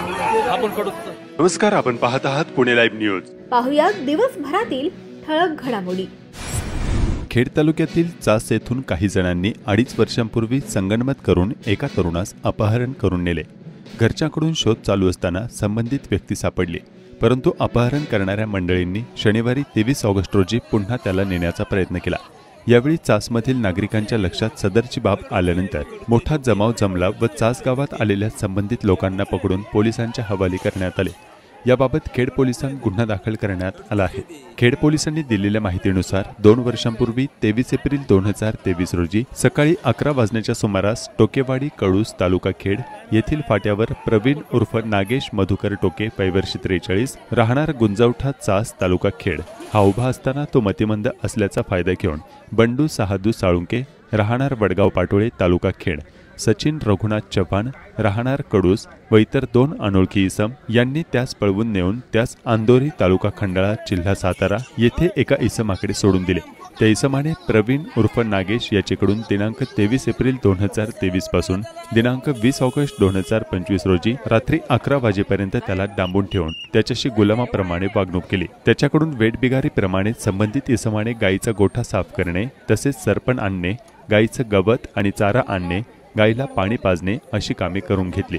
नमस्कार, आपण पाहत आहात पुणे लाईव्ह न्यूज. पाहुया दिवसभरातील ठळक घडामोडी. खेड तालुक्यातील चास येथून काही जणांनी 2.5 वर्षांपूर्वी संगनमत करून एका तरुणास अपहरण करून नेले. घरच्याकडून शोध चालू असताना संबंधित व्यक्ती सापडली, परंतु अपहरण करणाऱ्या मंडळींनी शनिवारी 23 ऑगस्ट रोजी पुन्हा त्याला नेण्याचा प्रयत्न केला. यावेळी चासमधील नागरिकांच्या लक्षात सदरची बाब आल्यानंतर मोठा जमाव जमला व चास गावात आलेल्या संबंधित लोकांना पकडून पोलिसांच्या हवाली करण्यात आले. याबाबत खेड पोलिसांत गुन्हा दाखल करण्यात आला आहे. खेड पोलिसांनी दिलेल्या माहितीनुसार 2 वर्षांपूर्वी 23 एप्रिल 2023 रोजी सकाळी 11 वाजण्याच्या सुमारास टोकेवाडी कडूस तालुका खेड येथील फाट्यावर प्रवीण उर्फ नागेश मधुकर टोके वय 43 राहणार गुंजवठा चास तालुका खेड हा उभा असताना तो मतिमंद असल्याचा फायदा घेऊन बंडू सहादू साळुंके राहणार वडगाव पाटोळे तालुका खेड, सचिन रघुनाथ चव्हाण राहणार कडूस व इतर 2 अनोळखी इसम यांनी त्यास पळवून नेऊन त्यास अंदोरी तालुका खंडाळा जिल्हा सातारा येथे एका इसमाकडे सोडून दिले. त्या इसमाने प्रवीण उर्फ नागेश याच्याकडून दिनांक 23 एप्रिल 2023 पासून दिनांक 20 ऑगस्ट 2025 रोजी रात्री 11 वाजेपर्यंत त्याला डांबून ठेवून त्याच्याशी गुलामाप्रमाणे वागणूक केली. त्याच्याकडून वेठबिगारीप्रमाणे संबंधित इसमाने गायीचा गोठा साफ करणे, तसेच सरपण आणणे, गायीचं गवत आणि चारा आणणे, गायीला पाणी पाजणे अशी कामे करून घेतली.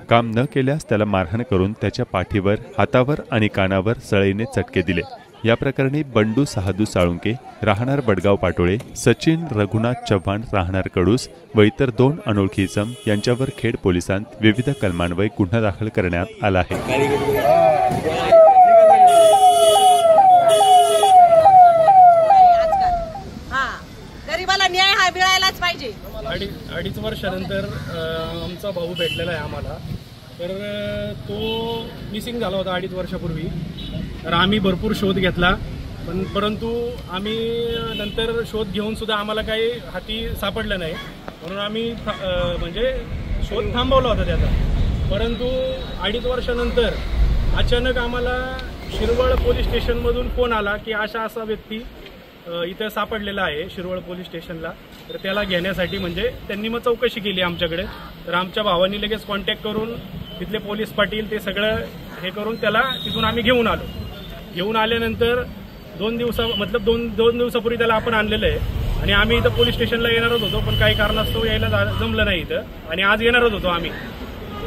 काम न केल्यास त्याला मारहाण करून त्याच्या पाठीवर, हातावर आणि कानावर सळईने चटके दिले. या प्रकरणी बंडू सहादू साळुंके राहणार बडगाव पाटोळे, सचिन रघुनाथ चव्हाण राहणार कडूस व इतर 2 अनोळखी इसम यांच्यावर खेड पोलिसांत विविध कलमान्वये गुन्हा दाखल करण्यात आला आहे. गरीबाला न्याय हा मिळायलाच पाहिजे. 2.5 वर्षानंतर आमचा भाऊ भेटलेला आहे आम्हाला. तर तो मिसिंग झाला होता 2.5 वर्षापूर्वी. तर आम्ही भरपूर शोध घेतला, परंतु आम्ही नंतर शोध घेऊन सुद्धा आम्हाला काही हाती सापडलं नाही, म्हणून आम्ही म्हणजे शोध थांबवला होता त्याचा. परंतु 2.5 वर्षानंतर अचानक आम्हाला शिरवळ पोलीस स्टेशनमधून फोन आला की असा व्यक्ती इथं सापडलेला आहे शिरवळ पोलीस स्टेशनला. तर त्याला घेण्यासाठी म्हणजे त्यांनी मग चौकशी केली आमच्याकडे. तर आमच्या भावांनी लगेच कॉन्टॅक्ट करून तिथले पोलीस पाटील ते सगळं हे करून त्याला तिथून आम्ही घेऊन आलो. घेऊन आल्यानंतर 2 दिवसापूर्वी त्याला आपण आणलेलं आहे आणि आम्ही इथं पोलीस स्टेशनला येणारच होतो, पण काही कारणास्तव यायला जमलं नाही इथं आणि आज येणारच होतो आम्ही.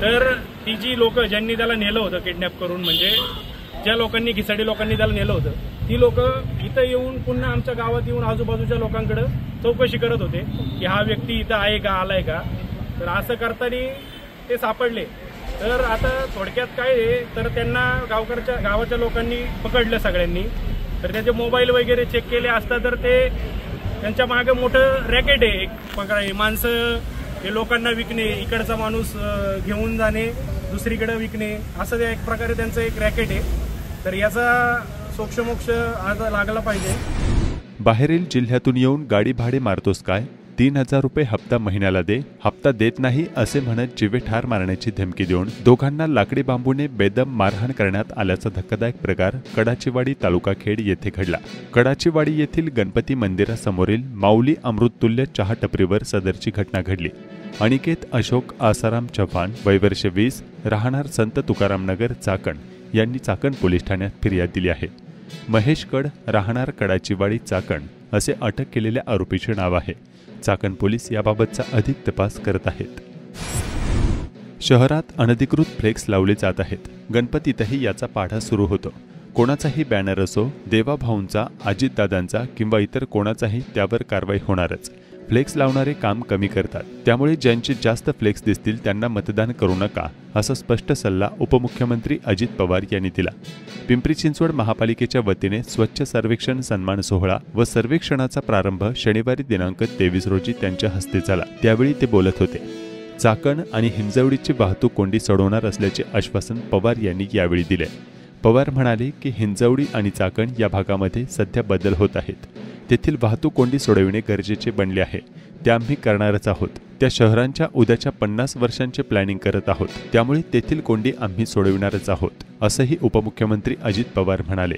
तर ती जी लोक ज्यांनी त्याला नेलं होतं किडनॅप करून, म्हणजे ज्या लोकांनी घिसाडी लोकांनी त्याला नेलं होतं, ती लोक इथं येऊन पुन्हा आमच्या गावात येऊन आजूबाजूच्या लोकांकडे चौकशी करत होते की हा व्यक्ती इथं आहे का, आलाय का. तर असं करताना ते सापडले. तर आता थोडक्यात काय आहे, तर त्यांना गावाच्या लोकांनी पकडलं सगळ्यांनी. तर त्याचे मोबाईल वगैरे चेक केले असता तर ते त्यांच्या मागे मोठं रॅकेट आहे. एक माणसं हे लोकांना विकणे, इकडचा माणूस घेऊन जाणे, दुसरीकडे विकणे, असं ते एक प्रकारे त्यांचं एक रॅकेट आहे. तर याचा सोक्षमोक्ष आज लागला पाहिजे. बाहेरील जिल्ह्यातून येऊन गाडी भाडे मारतोस काय, 3,000 रुपये हप्ता महिन्याला दे, हप्ता देत नाही असे म्हणत जीवे ठार मारण्याची धमकी देऊन दोघांना लाकडी बांबूने बेदम मारहाण करण्यात आल्याचा धक्कादायक प्रकार कडाचीवाडी तालुका खेड येथे घडला. कडाचीवाडी येथील गणपती मंदिरासमोरील माऊली अमृततुल्य चहा टपरीवर सदरची घटना घडली. अनिकेत अशोक आसाराम चव्हाण वय 20 राहणार संत तुकाराम नगर चाकण यांनी चाकण पोलीस ठाण्यात फिर्याद दिली आहे. महेश कड राहणार कडाचीवाडी चाकण असे अटक केलेल्या आरोपीचे नाव आहे. चाकण पोलीस याबाबतचा अधिक तपास करत आहेत. शहरात अनधिकृत फ्लेक्स लावले जात आहेत. गणपतीतही याचा पाढा सुरू होतो. कोणाचाही बॅनर असो, देवाभाऊंचा, अजितदादांचा किंवा इतर कोणाचाही, त्यावर कारवाई होणारच. फ्लेक्स लावणारे काम कमी करतात, त्यामुळे ज्यांचे जास्त फ्लेक्स दिसतील त्यांना मतदान करू नका असा स्पष्ट सल्ला उपमुख्यमंत्री अजित पवार यांनी दिला. पिंपरी चिंचवड महापालिकेच्या वतीने स्वच्छ सर्वेक्षण सन्मान सोहळा व सर्वेक्षणाचा प्रारंभ शनिवारी दिनांक 23 रोजी त्यांच्या हस्ते झाला. त्यावेळी ते बोलत होते. चाकण आणि हिंजवडीची वाहतूक कोंडी सोडवणार असल्याचे आश्वासन पवार यांनी यावेळी दिले. पवार म्हणाले की हिंजवडी आणि चाकण या भागामध्ये सध्या बदल होत आहेत. तेथील वाहतूक कोंडी सोडविणे गरजेचे बनले आहे. ते आम्ही करणारच आहोत. त्या शहरांच्या उद्याच्या 50 वर्षांचे प्लॅनिंग करत आहोत, त्यामुळे तेथील कोंडी आम्ही सोडविणारच आहोत असंही उपमुख्यमंत्री अजित पवार म्हणाले.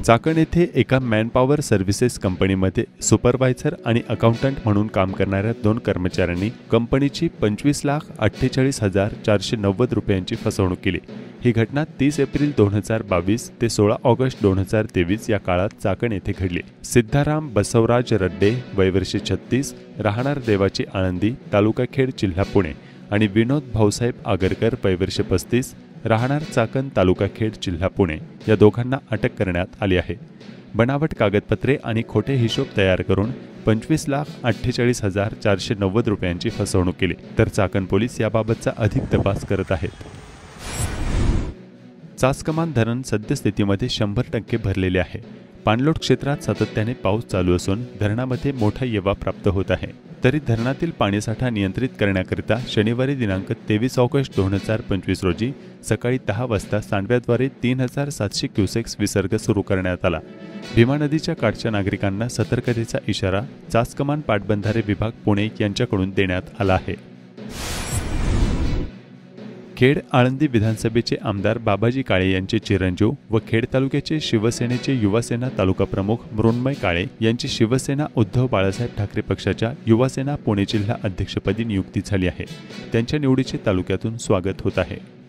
चाकण येथे एका मॅनपॉवर सर्व्हिसेस कंपनीमध्ये सुपरवायझर आणि अकाउंटंट म्हणून काम करणाऱ्या 2 कर्मचाऱ्यांनी कंपनीची 25,48,490 रुपयांची फसवणूक केली। ही घटना 30 एप्रिल 2022 ते 16 ऑगस्ट 2023 या काळात चाकण येथे घडली। सिद्धाराम बसवराज रड्डे, वय वर्ष 36, राहणार देवाची आळंदी, तालुका खेड, जिल्हा पुणे आणि विनोद भाऊसाहेब आगरकर, वय वर्ष 35, राहणार चाकण, तालुका खेड, जिल्हा पुणे या दोघांना अटक करण्यात आली आहे। बनावट कागदपत्रे आणि खोटे हिशोब तयार करून 25,48,490 रुपयांची फसवणूक केली, तर चाकण पोलीस याबाबतचा अधिक तपास करत आहेत। चासकमान धरण सद्यस्थितीमध्ये 100% भरलेले आहे। पाणलोट क्षेत्रात सातत्याने पाऊस चालू असून धरणामध्ये मोठा येवा प्राप्त होत आहे। तरी धरणातील पाणीसाठा नियंत्रित करण्याकरिता शनिवारी दिनांक 23 ऑगस्ट 2025 रोजी सकाळी 10 वाजता सांडव्याद्वारे 3,700 क्युसेक्स विसर्ग सुरू करण्यात आला। भीमा नदीच्या काठच्या नागरिकांना सतर्कतेचा इशारा चासकमान पाटबंधारे विभाग पुणे यांच्याकडून देण्यात आला आहे। खेड आळंदी विधानसभेचे आमदार बाबाजी काळे यांचे चिरंजीव व खेड तालुक्याचे शिवसेनेचे युवासेना तालुका प्रमुख मृण्मय काळे यांची शिवसेना उद्धव बाळासाहेब ठाकरे पक्षाच्या युवासेना पुणे जिल्हा अध्यक्षपदी नियुक्ती झाली आहे। त्यांच्या निवडीचे तालुक्यातून स्वागत होत आहे।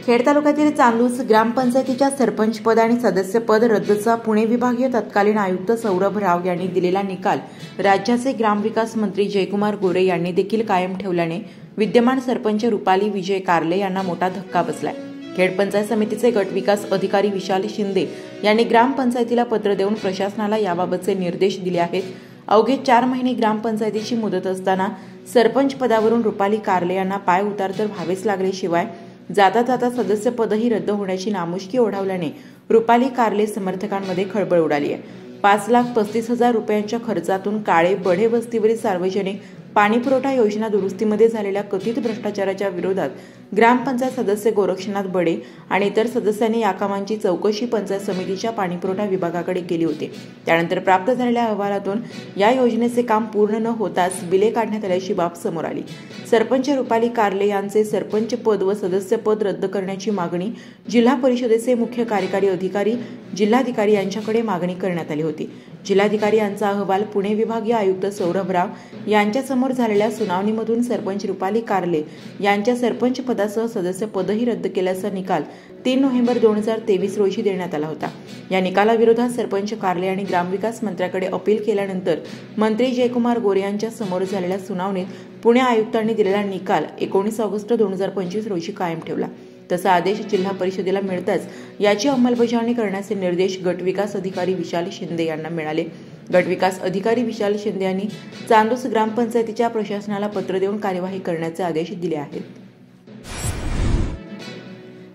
खेड तालुक्यातील चांदूस ग्रामपंचायतीच्या सरपंचपद आणि सदस्यपद रद्दचा पुणे विभागीय तत्कालीन आयुक्त सौरभ राव यांनी दिलेला निकाल राज्याचे ग्रामविकास मंत्री जयकुमार गोरे यांनी देखील कायम ठेवल्याने विद्यमान सरपंच रुपाली विजय कारले यांना मोठा धक्का बसलाय। खेड पंचायत समितीचे गट विकास अधिकारी विशाल शिंदे यांनी ग्रामपंचायतीला पत्र देऊन प्रशासनाला याबाबतचे निर्देश दिले आहेत। अवघे 4 महिने ग्रामपंचायतीची मुदत असताना सरपंच पदावरून रुपाली कारले यांना पाय उतार तर व्हावेच लागले, शिवाय जाता जाता सदस्यपदही रद्द होण्याची नामुष्की ओढावल्याने रुपाली कारले समर्थकांमध्ये खळबळ उडाली आहे। 5,35,000 रुपयांच्या खर्चातून काळे बढे वस्तीवरील सार्वजनिक पाणीपुरवठा योजना दुरुस्तीमध्ये झालेल्या कथित भ्रष्टाचाराच्या विरोधात ग्रामपंचायत सदस्य गोरक्षनाथ बडे आणि इतर सदस्यांनी या कामांची चौकशी पंचायत समितीच्या पाणीपुरवठा विभागाकडे केली होती। त्यानंतर प्राप्त झालेल्या अहवालातून या योजनेचे काम पूर्ण न होताच बिले काढण्यात आल्याची बाब समोर आली। सरपंच रुपाली कारले यांचे सरपंच पद व सदस्य पद रद्द करण्याची मागणी जिल्हा परिषदेचे मुख्य कार्यकारी अधिकारी जिल्हाधिकारी यांच्याकडे मागणी करण्यात आली होती। जिल्हाधिकारी यांचा अहवाल पुणे विभागीय आयुक्त सौरभ राव यांच्यासमोर झालेल्या सुनावणीमधून सरपंच रुपाली कारले यांच्या सरपंच पदासह सदस्य पदही रद्द केल्याचा निकाल 3 नोव्हेंबर 2023 रोजी देण्यात आला होता। या निकालाविरोधात सरपंच कारले यांनी ग्रामविकास मंत्र्याकडे अपील केल्यानंतर मंत्री जयकुमार गोरे यांच्या समोर झालेल्या सुनावणीत पुणे आयुक्तांनी दिलेला निकाल 19 ऑगस्ट 2025 रोजी कायम ठेवला। तसा आदेश जिल्हा परिषदेला मिळताच याची अंमलबजावणी करण्याचे निर्देश गटविकास अधिकारी विशाल शिंदे यांना मिळाले। गटविकास अधिकारी विशाल शिंदे यांनी चांदूस ग्रामपंचायतीच्या प्रशासनाला पत्र देऊन कार्यवाही करण्याचे आदेश दिले आहेत।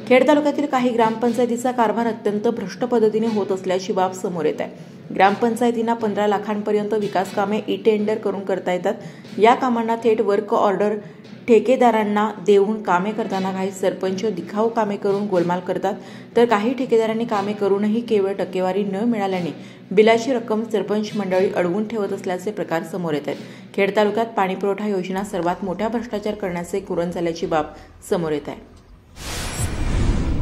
खेड तालुक्यातील काही ग्रामपंचायतीचा कारभार अत्यंत भ्रष्ट पद्धतीने होत असल्याची बाब समोर येत आहे। ग्रामपंचायतींना 15 लाखांपर्यंत विकास कामे ई-टेंडर करून करता येतात। या कामांना थेट वर्क ऑर्डर ठेकेदारांना देऊन कामे करताना काही सरपंच दिखाऊ कामे करून गोलमाल करतात, तर काही ठेकेदारांनी कामे करूनही केवळ टक्केवारी न मिळाल्याने बिलाची रक्कम सरपंच मंडळी अडवून ठेवत असल्याचे प्रकार समोर येत आहेत। खेड तालुक्यात पाणीपुरवठा योजना सर्वात मोठा भ्रष्टाचार करण्याचे कुरण झाल्याची बाब समोर येत आहे।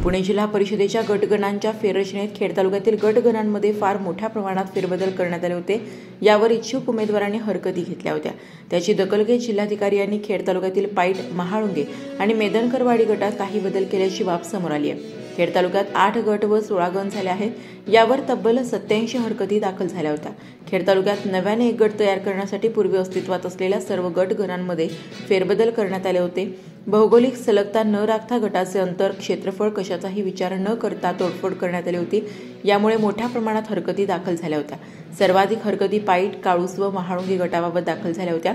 पुणे जिल्हा परिषदेच्या गटगणांच्या फेररचनेत खेड तालुक्यातील गटगणांमध्ये फार मोठ्या प्रमाणात फेरबदल करण्यात आले होते। यावर इच्छुक उमेदवारांनी हरकती घेतल्या होत्या। त्याची दखल घेत जिल्हाधिकारी यांनी खेड तालुक्यातील पाईट, महाळुंगे आणि मेदनकरवाडी गटात काही बदल केल्याची बाब समोर आली आहे। खेड तालुक्यात 8 गट व 16 गण झाले आहेत। यावर तब्बल 87 हरकती दाखल झाल्या होत्या। खेड तालुक्यात नव्याने एक गट तयार करण्यासाठी पूर्वी अस्तित्वात असलेल्या सर्व गट गणांमध्ये फेरबदल करण्यात आले होते। भौगोलिक सलगता न राखता गटाचे अंतर, क्षेत्रफळ कशाचाही विचार न करता तोडफोड करण्यात आली होती। यामुळे मोठ्या प्रमाणात हरकती दाखल झाल्या होत्या। सर्वाधिक हरकती पाईट, काळूस व महाळुंगे गटाबाबत दाखल झाल्या होत्या।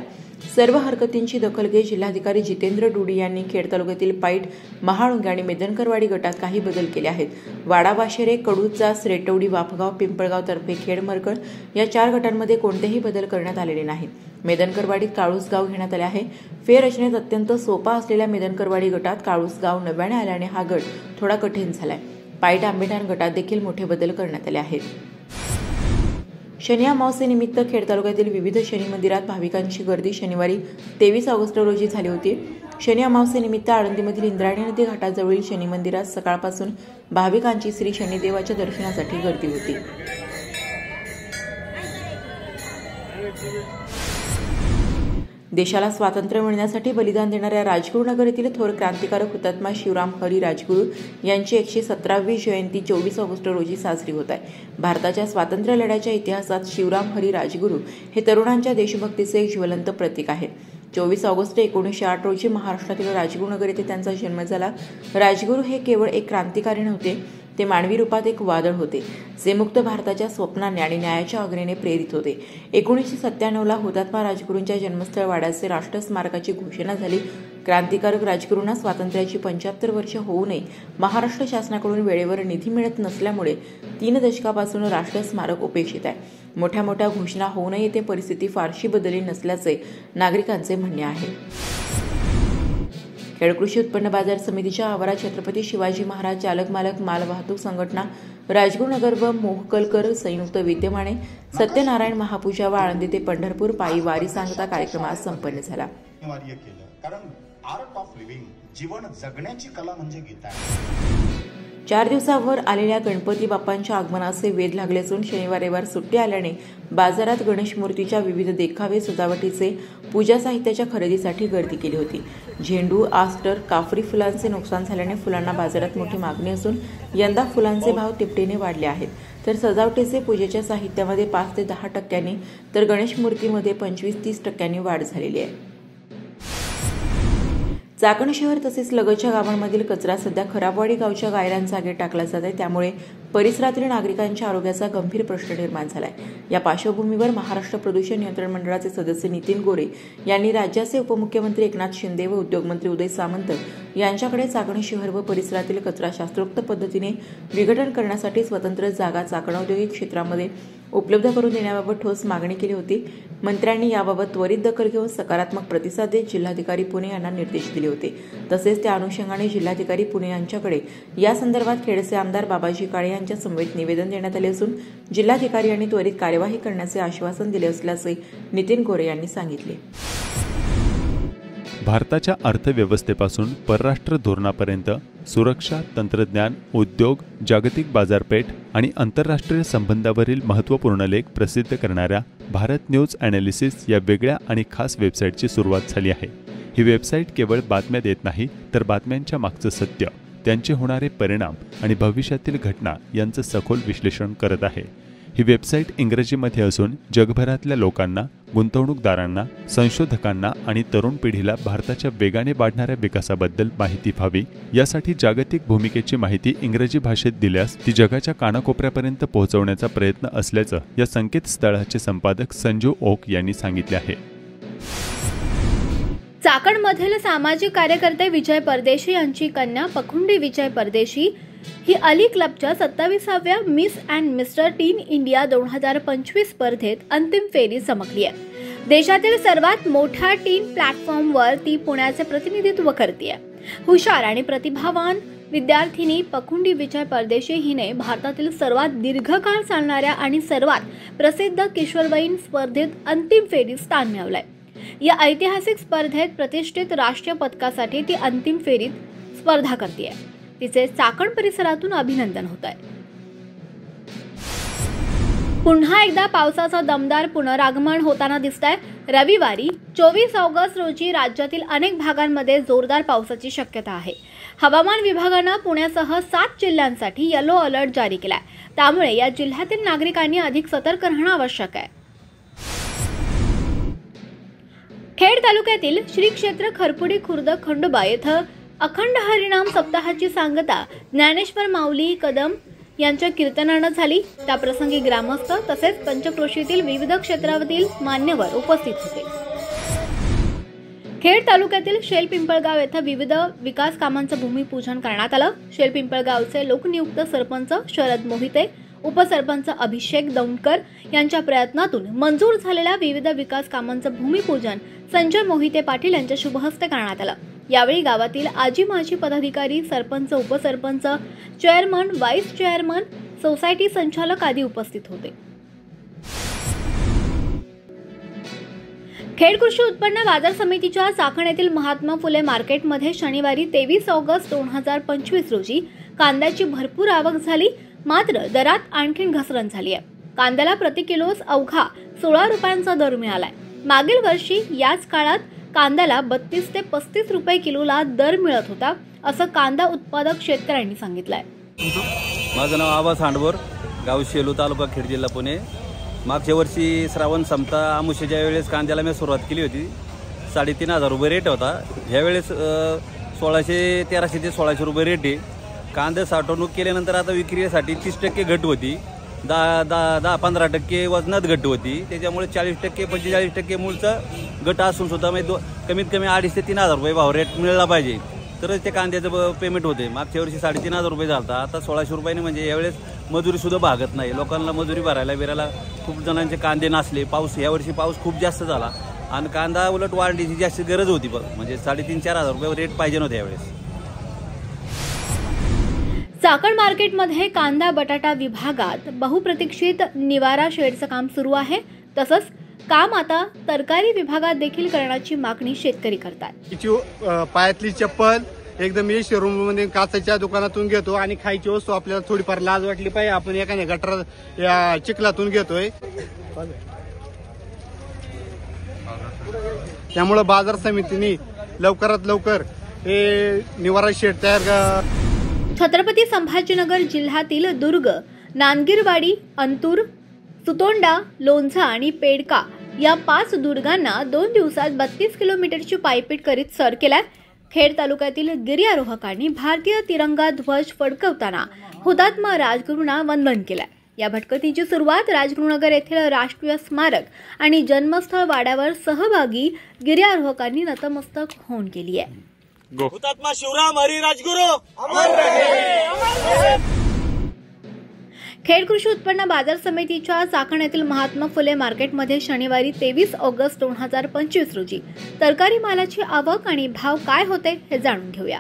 सर्व हरकतींची दखल घेत जिल्हाधिकारी जितेंद्र डुडी यांनी खेड तालुक्यातील पाईट, महाळुंगे आणि मेदनकरवाडी गटात काही बदल केले आहेत। वाडा, वाशेरे, कडूचास, रेटवडी, वाफगाव, पिंपळगाव, तर्फे, खेड, मरकळ या 4 गटांमध्ये कोणतेही बदल करण्यात आलेले नाहीत। मेदनकरवाडीत काळूस गाव घेण्यात आले आहे। फेररचनेत अत्यंत सोपा असलेल्या मेदनकरवाडी गटात काळूस गाव नव्याने आल्याने हा गट थोडा कठीण झालाय। पाईट, आंबेठाण गटात देखील मोठे बदल करण्यात आले आहेत। शनी अमावस्येनिमित्त खेड तालुक्यातील विविध शनी मंदिरात भाविकांची गर्दी शनिवारी 23 ऑगस्ट रोजी झाली होती। शनी अमावस्येनिमित्त आळंदीमधील इंद्रायणी नदी घाटाजवळील शनी मंदिरात सकाळपासून भाविकांची श्री शनिदेवाच्या दर्शनासाठी गर्दी होती. देशाला स्वातंत्र्य मिळण्यासाठी बलिदान देणाऱ्या राजगुरुनगर येथील थोर क्रांतिकारक हुतात्मा शिवराम हरी राजगुरू यांची 117वी जयंती 24 ऑगस्ट रोजी साजरी होत आहे. भारताच्या स्वातंत्र्य लढ्याच्या इतिहासात शिवराम हरी राजगुरू हे तरुणांच्या देशभक्तीचे एक ज्वलंत प्रतीक आहे. 24 ऑगस्ट 1908 रोजी महाराष्ट्रातील राजगुरुनगर येथे त्यांचा जन्म झाला. राजगुरू हे केवळ एक क्रांतिकारी नव्हते, ते मानवी रूपात एक वादळ होते, जे मुक्त भारताच्या स्वप्नाने आणि न्यायाच्या अग्नीने प्रेरित होते. 1997ला हुतात्मा राजगुरूंच्या जन्मस्थळ वाड्याचे राष्ट्र स्मारकाची घोषणा झाली. क्रांतिकारक राजगुरूंना स्वातंत्र्याची 75 वर्ष होऊ नये महाराष्ट्र शासनाकडून वेळेवर निधी मिळत नसल्यामुळे 3 दशकापासून राष्ट्र स्मारक उपेक्षित आहे. मोठ्या मोठ्या घोषणा होऊ नये ते परिस्थिती फारशी बदलली नसल्याचे नागरिकांचे म्हणणे आहे. खेड कृषी उत्पन्न बाजार समितीच्या आवारात छत्रपती शिवाजी महाराज चालक मालक माल वाहतूक संघटना राजगुरुनगर व मोहकलकर संयुक्त विद्यमाने सत्यनारायण महापूजा व आळंदी ते पंढरपूर पायी वारी सांगता कार्यक्रम आज संपन्न झाला. कारण आर्ट ऑफ लिव्हिंग जीवन जगण्याची कला म्हणजे गीता. 4 दिवसावर आलेल्या गणपती बाप्पांच्या आगमनाचे वेध लागले असून शनिवार रविवार सुट्टी आल्याने बाजारात गणेश मूर्तीच्या विविध देखावे सजावटीचे पूजा साहित्याच्या खरेदीसाठी गर्दी केली होती. झेंडू, आस्टर, काफरी फुलांचे नुकसान झाल्याने फुलांना बाजारात मोठी मागणी असून यंदा फुलांचे भाव तिपटीने वाढले आहेत. तर सजावटीचे पूजेच्या साहित्यामध्ये 5 ते 10% तर गणेश मूर्तीमध्ये 25-30% वाढ झालेली आहे. चाकण शहर तसेच लगतच्या गावांमधील कचरा सध्या खराबवाडी गावच्या गायरान जागेत टाकला जात आहे, त्यामुळे परिसरातील नागरिकांच्या आरोग्याचा गंभीर प्रश्न निर्माण झाला आहे. या पार्श्वभूमीवर महाराष्ट्र प्रदूषण नियंत्रण मंडळाचे सदस्य नितीन गोरे यांनी राज्याचे उपमुख्यमंत्री एकनाथ शिंदे व उद्योगमंत्री उदय सामंत यांच्याकडे चाकण शहर व परिसरातील कचरा शास्त्रोक्त पद्धतीने विघटन करण्यासाठी स्वतंत्र जागा चाकण औद्योगिक क्षेत्रामध्ये उपलब्ध करून देण्याबाबत ठोस मागणी केली होती. मंत्र्यांनी याबाबत त्वरित दखल घेऊन सकारात्मक प्रतिसाद देत जिल्हाधिकारी पुणे यांना निर्देश दिले होते. तसेच त्या अनुषंगाने जिल्हाधिकारी पुणे यांच्याकडे या संदर्भात खेडचे आमदार बाबाजी काळे यांच्या समवेत निवेदन देण्यात आले असून जिल्हाधिकारी यांनी त्वरित कार्यवाही करण्याचे आश्वासन दिले असल्याचे नितीन गोरे यांनी सांगितले. भारताच्या अर्थव्यवस्थेपासून परराष्ट्र धोरणापर्यंत सुरक्षा, तंत्रज्ञान, उद्योग, जागतिक बाजारपेठ आणि आंतरराष्ट्रीय संबंधावरील महत्त्वपूर्ण लेख प्रसिद्ध करणाऱ्या भारत न्यूज ॲनालिसिस या वेगळ्या आणि खास वेबसाईटची सुरुवात झाली आहे. ही वेबसाईट केवळ बातम्या देत नाही, तर बातम्यांच्या मागचं सत्य, त्यांचे होणारे परिणाम आणि भविष्यातील घटना यांचं सखोल विश्लेषण करत आहे. ही वेबसाईट इंग्रजीमध्ये असून जगभरातल्या लोकांना, गुंतवणूकदारांना, संशोधकांना आणि तरुण पिढीला भारताच्या वेगाने वाढणाऱ्या विकासाबद्दल माहिती व्हावी यासाठी जागतिक भूमिकेची माहिती इंग्रजी भाषेत दिल्यास ती जगाच्या कानाकोपऱ्यापर्यंत पोहोचवण्याचा प्रयत्न असल्याचं या संकेतस्थळाचे संपादक संजू ओक यांनी सांगितले आहे. चाकणमधील सामाजिक कार्यकर्ते विजय परदेशी यांची कन्या पखुंडी विजय परदेशी ही अली क्लबच्या 27व्या miss and mister teen India 2025 स्पर्धेत अंतिम फेरीत चमकली आहे. देशातील सर्वात मोठ्या टीन प्लॅटफॉर्मवर ती पुण्याचे प्रतिनिधित्व करते. हुशार आणि प्रतिभावान विद्यार्थिनी पखुंडी विजय परदेशी हिने भारतातील सर्वात दीर्घकाळ चालणाऱ्या आणि सर्वात प्रसिद्ध किशोरवयीन स्पर्धेत अंतिम फेरीत स्थान मिळवलंय. या ऐतिहासिक स्पर्धेत प्रतिष्ठित राष्ट्रीय पदकासाठी ती अंतिम फेरीत स्पर्धा करते. तिचे चाकण परिसरातून अभिनंदन होत आहे. पुन्हा एकदा पावसाचं दमदार पुनरागमन होताना दिसतंय. रविवारी 24 ऑगस्ट रोजी राज्यातील अनेक भागांमध्ये जोरदार पावसाची शक्यता आहे. हवामान विभागानं पुण्यासह 7 जिल्ह्यांसाठी येलो अलर्ट जारी केलाय. त्यामुळे या जिल्ह्यातील नागरिकांनी अधिक सतर्क राहणं आवश्यक आहे. खेड तालुक्यातील श्री क्षेत्र खरपुडी खुर्द खंडोबा येथे अखंड हरिनाम सप्ताहाची सांगता ज्ञानेश्वर माऊली कदम यांच्या कीर्तनानं झाली. त्याप्रसंगी ग्रामस्थ तसेच पंचक्रोशीतील विविध क्षेत्रातील मान्यवर उपस्थित होते. खेड तालुक्यातील शेलपिंपळगाव येथे विविध विकास कामांचं भूमिपूजन करण्यात आलं. शेलपिंपळगावचे लोकनियुक्त सरपंच शरद मोहिते, उपसरपंच अभिषेक दौंडकर यांच्या प्रयत्नातून मंजूर झालेल्या विविध विकास कामांचं भूमिपूजन संजय मोहिते पाटील यांच्या शुभहस्ते करण्यात आलं. यावेळी गावातील आजी माजी पदाधिकारी, सरपंच, उपसरपंच, चेअरमन, व्हाईस चेअरमन, सोसायटी संचालक आदी उपस्थित होते. खेड कृषी उत्पन्न बाजार समितीच्या चाकण येथील महात्मा फुले मार्केटमध्ये शनिवारी 23 ऑगस्ट 2025 रोजी कांद्याची भरपूर आवक झाली, मात्र दरात आणखी घसरण झाली आहे. कांद्याला प्रति किलोस अवघा 16 रुपयांचा दर मिळालाय. मागील वर्षी याच काळात कांद्याला 32 ते 35 रुपये किलोला दर मिळत होता, असं कांदा उत्पादक शेतकऱ्यांनी सांगितलंय. माझं नाव आबा सांडवर, गाव शेलू, तालुका खेड, जिल्हा पुणे. मागच्या वर्षी श्रावण संपता आमुष्याच्या वेळेस कांद्याला मी सुरुवात केली होती. 3,500 रुपये रेट होता. ह्यावेळेस 1300 ते 1600 रुपये रेट आहे. कांदे साठवणूक केल्यानंतर आता विक्रीसाठी 30% घट होती, 10-15% वजनात घट होती. त्याच्यामुळे 40%-45% मूळचा घट असून सुद्धा कमीत कमी 2,500 ते 3,000 रुपये भाव रेट मिळाला पाहिजे, तरच ते कांद्याचं पेमेंट होते. मागच्या वर्षी 3,500 रुपये झाला, आता 1,600 रुपयांनी. म्हणजे यावेळेस मजुरी सुद्धा भागत नाही. लोकांना मजुरी भरायला खूप जणांचे कांदे नासले. यावर्षी पाऊस खूप जास्त झाला आणि कांदा उलट वाढण्याची जास्त गरज होती. म्हणजे 3,500-4,000 रुपये रेट पाहिजे नव्हते यावेळेस. चाकण मार्केटमध्ये कांदा बटाटा विभागात बहुप्रतीक्षित निवारा शेडचं काम सुरू आहे. तसंच काम आता तरकारी विभागात देखील करण्याची मागणी शेतकरी करतात. पायातली चप्पल एकदम शोरूम मध्ये काचेच्या दुकानातून घेतो आणि खायची वस्तू आपल्याला थोडीफार लाज वाटली पाहिजे, आपण एखाद्या गटर या चिखलातून घेतोय. त्यामुळे बाजार समितीने लवकरात लवकर हे निवारा शेड तयार. छत्रपती संभाजीनगर जिल्ह्यातील दुर्ग, नांदगिरवाडी, अंतूर, सुतोंडा, लोणझा आणि पेडका या 5 दुर्गांना 2 दिवसात 32 किलोमीटरची पायपीट करीत सर केलाय. खेड तालुक्यातील गिर्यारोहकांनी भारतीय तिरंगा ध्वज फडकवताना हुतात्मा राजगुरूंना वंदन केलंय. या भटकंतीची सुरुवात राजगुरुनगर येथील राष्ट्रीय स्मारक आणि जन्मस्थळ वाड्यावर सहभागी गिर्यारोहकांनी नतमस्तक होऊन केली आहे. हुतात्मा शिवराम हरी राजगुरू अमर रहे. खेड कृषी उत्पन्न बाजार समितीच्या चाकण येथील महात्मा फुले मार्केटमध्ये शनिवारी 23 ऑगस्ट 2025 रोजी तरकारी मालाची आवक आणि भाव काय होते हे जाणून घेऊया.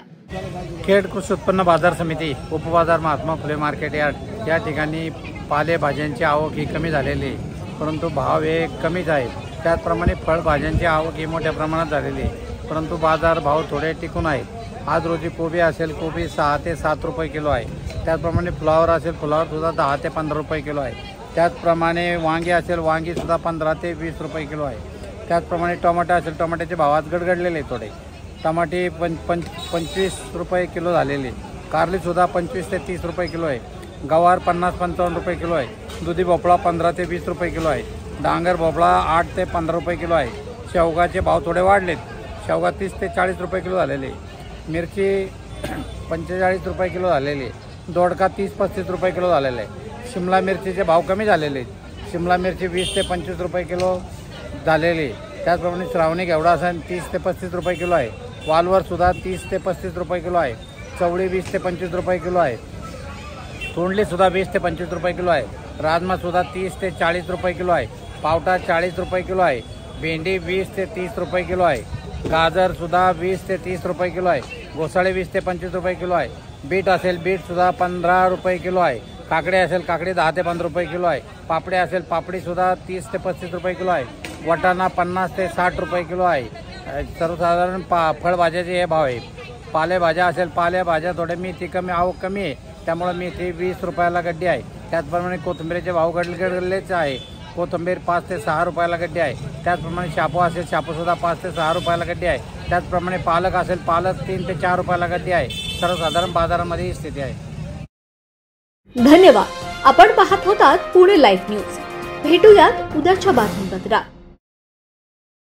खेड कृषी उत्पन्न बाजार समिती उपबाजार महात्मा फुले मार्केट यार्ड या ठिकाणी पालेभाज्यांची आवक ही कमी झालेली आहे, परंतु भाव हे कमीच आहे. त्याचप्रमाणे फळभाज्यांची आवक ही मोठ्या प्रमाणात झालेली आहे, परंतु बाजार भाव थोडे टिकून आहेत. आज रोजी कोबी असेल, कोबी 6 ते 7 रुपये किलो आहे. त्याचप्रमाणे फ्लॉवर असेल, फ्लॉवर सुद्धा 10 ते 15 रुपये किलो आहे. त्याचप्रमाणे वांगी असेल, वांगी सुद्धा 15 ते 20 रुपये किलो आहे. त्याचप्रमाणे टोमॅटो असेल, टोमॅटोचे भाव आज गडगडलेले आहे. थोडे टमाटे 25 रुपये किलो झालेले. कारली सुद्धा 25 ते 30 रुपये किलो आहे. गवार 50-55 रुपये किलो आहे. दुधी भोपळा 15 ते 20 रुपये किलो आहे. डांगर भोपळा 8 ते 15 रुपये किलो आहे. शेवगाचे भाव थोडे वाढलेत. शेवगा 30 ते 40 रुपये किलो झालेले. मिरची 45 रुपये किलो झालेली. दोडका 30-35 रुपये किलो झालेला आहे. शिमला मिरचीचे भाव कमी झालेले आहेत. शिमला मिरची 20 ते 25 रुपये किलो झालेली. त्याचप्रमाणे श्रावणी घेवडा असेल 30 ते 35 रुपये किलो आहे. वालवर सुद्धा 30 ते 35 रुपये किलो आहे. चवळी 20 ते 25 रुपये किलो आहे. तोंडली सुद्धा 20 ते 25 रुपये किलो आहे. राजमा सुद्धा 30 ते 40 रुपये किलो आहे. पावटा 40 रुपये किलो आहे. भेंडी 20 ते 30 रुपये किलो आहे. गाजर सुद्धा 20 ते 30 रुपये किलो आहे. घोसाळे 20 ते 25 रुपये किलो आहे. बीट असेल, बीट सुद्धा 15 रुपये किलो आहे. काकडे असेल, काकडे 10 ते 15 रुपये किलो आहे. पापडी असेल, पापडी सुद्धा 30 ते 35 रुपये किलो आहे. वाटाणा 50 ते 60 रुपये किलो आहे. सर्वसाधारण फळभाज्याचे हे भाव आहे. पालेभाज्या असेल, पालेभाज्या थोड्या मेथी कमी, आवक कमी आहे, त्यामुळे मेथी 20 रुपयाला गड्डी आहे. त्याचप्रमाणे कोथिंबीरचे भाव गडलेच आहे. कोथिंबीर 5 ते 6 रुपयाला गड्डी आहे. त्याचप्रमाणे शापू असेल, शापूसुद्धा 5 ते 6 रुपयाला गड्डी आहे. त्याचप्रमाणे पालक असेल, पालक 3 ते 4 रुपयाला गड्डी आहे. सर्वसाधारण बाजारामध्ये ही स्थिती आहे. धन्यवाद. आपण पाहत होतात पुणे लाईव्ह न्यूज. भेटूयात उद्याच्या बातमीपत्रात.